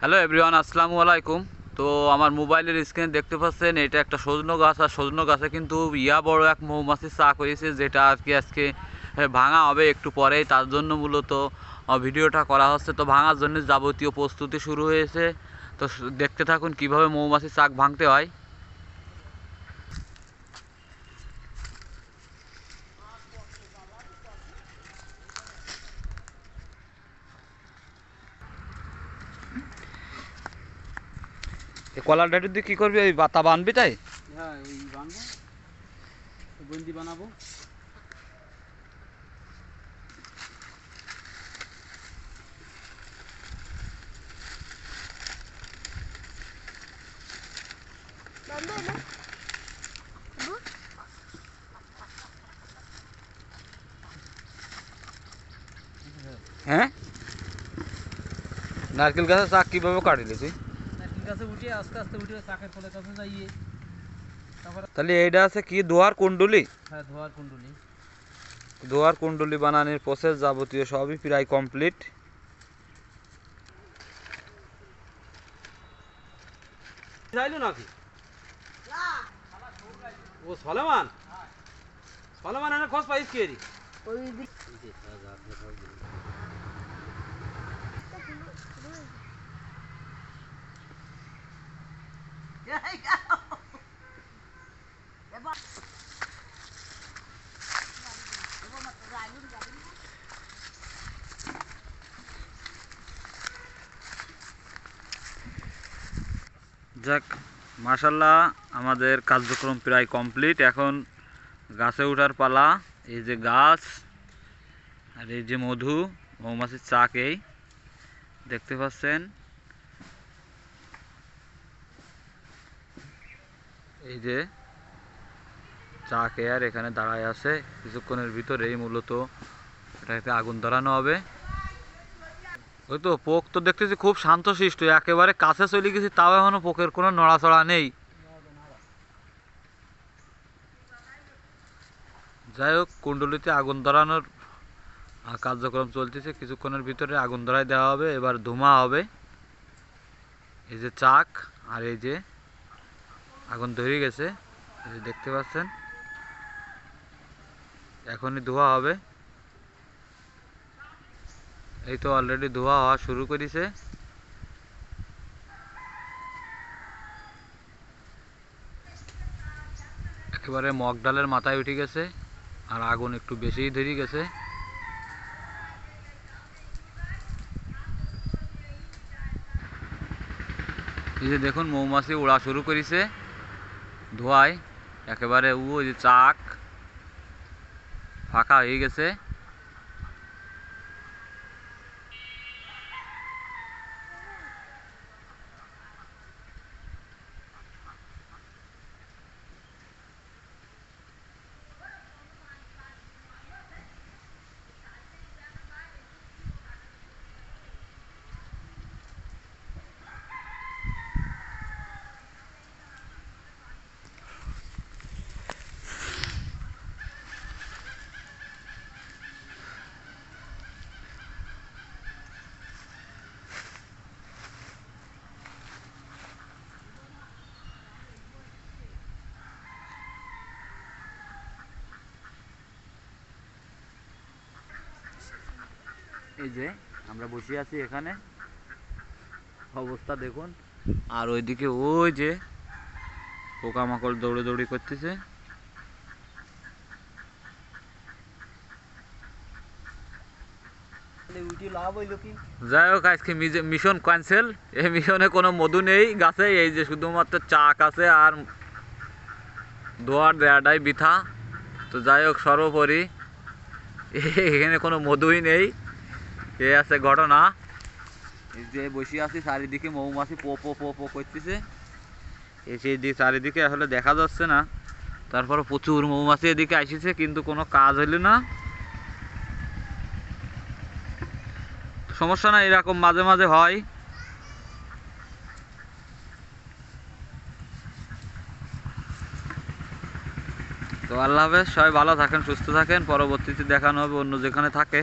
Hello everyone, আসসালামু আলাইকুম। তো আমার মোবাইলের স্ক্রিনে দেখতে পাচ্ছেন এটা একটা সজনো গাছ, আর সজনো গাছে কিন্তু বড় এক মৌমাছির চাক হয়েছে, যেটা আর কি আজকে ভাঙা হবে একটু পরেই। তার জন্য মূলত ভিডিওটা করা হচ্ছে। তো ভাঙার জন্য যাবতীয় প্রস্তুতি শুরু হয়েছে। তো দেখতে থাকুন কিভাবে মৌমাছির চাক ভাঙতে হয়। এই কলার ডাঁটি দিয়ে কী করবি? ওই বাতা বানবি তাই? হ্যাঁ, ওই বানাবো, বন্দি বানাবো। হ্যাঁ, নারকেল গাছের চাক কীভাবে কাটিলি তুই? নারকেল গাছে উঠিয়ে আস্তে আস্তে উঠিয়ে চাকের ফলের কাছে যাইয়ে তারপরে। তাহলে এইটা আছে কি, দোয়ার কুণ্ডলি? হ্যাঁ, ধোয়ার কুণ্ডলি। দোয়ার কুণ্ডলি বানানোর প্রসেস যাবতীয় সবই প্রায় কমপ্লিট। যাইলো নাকি? ও সলেমান, সলেমান এনে খোঁজ পাইস কি এরি? যাক, মাশাল্লাহ, আমাদের কার্যক্রম প্রায় কমপ্লিট। এখন গাছে ওঠার পালা। এই যে গাছ, আর এই যে মধু, মৌমাছির চাক এই দেখতে পাচ্ছেন। এই যে চাক এয়ার এখানে দাঁড়ায় আছে। কিছুক্ষণের ভিতরেই মূলত এটাতে আগুন ধরানো হবে। ওই তো পোক তো দেখতেছি খুব শান্তশিষ্ট, একেবারে কাছে চলে গেছি, তাও এখনো পোকের কোনো নড়াচড়া নেই। যাই হোক, কুণ্ডলিতে আগুন ধরানোর কার্যক্রম চলতেছে। কিছুক্ষণের ভিতরে আগুন ধরাই দেওয়া হবে, এবার ধুমা হবে। এই যে চাক, আর এই যে আগুন ধরে গেছে, এই যে দেখতে পাচ্ছেন। এখনই ধোয়া হবে। এই তো অলরেডি ধোয়া হওয়া শুরু করেছে। একেবারে মগ ডালের মাথায় উঠে গেছে, আর আগুন একটু বেশিই ধরে গেছে। এই যে দেখুন, মৌমাছি উড়া শুরু করেছে ধোঁয়ায়। একেবারে ওই যে চাক ফাঁকা হয়ে গেছে। এই যে আমরা বসে আছি এখানে, অবস্থা দেখুন। আর ওইদিকে ওই যে পোকামাকড় দৌড়ি করতেছে। যাই হোক, আজকে মিশন ক্যান্সেল। এই মিশনে কোনো মধু নেই গাছে, এই যে শুধুমাত্র চাক আছে, আর ধোয়ার দেয়াটাই বৃথা। তো যাই হোক, সর্বোপরি এখানে কোনো মধুই নেই। এ আছে ঘটনা। এই যে বসে আছি, চারিদিকে মৌমাছি পো পো পো পো করতেছে। সেই দিকে চারিদিকে আসলে দেখা যাচ্ছে না, তারপরে প্রচুর মৌমাছি এদিকে আসছে, কিন্তু কোনো কাজ হইল না। সমস্যা না, এরকম মাঝে মাঝে হয়। তো আল্লাহ হাফেজ, সবাই ভালো থাকেন, সুস্থ থাকেন। পরবর্তীতে দেখানো হবে অন্য যেখানে থাকে।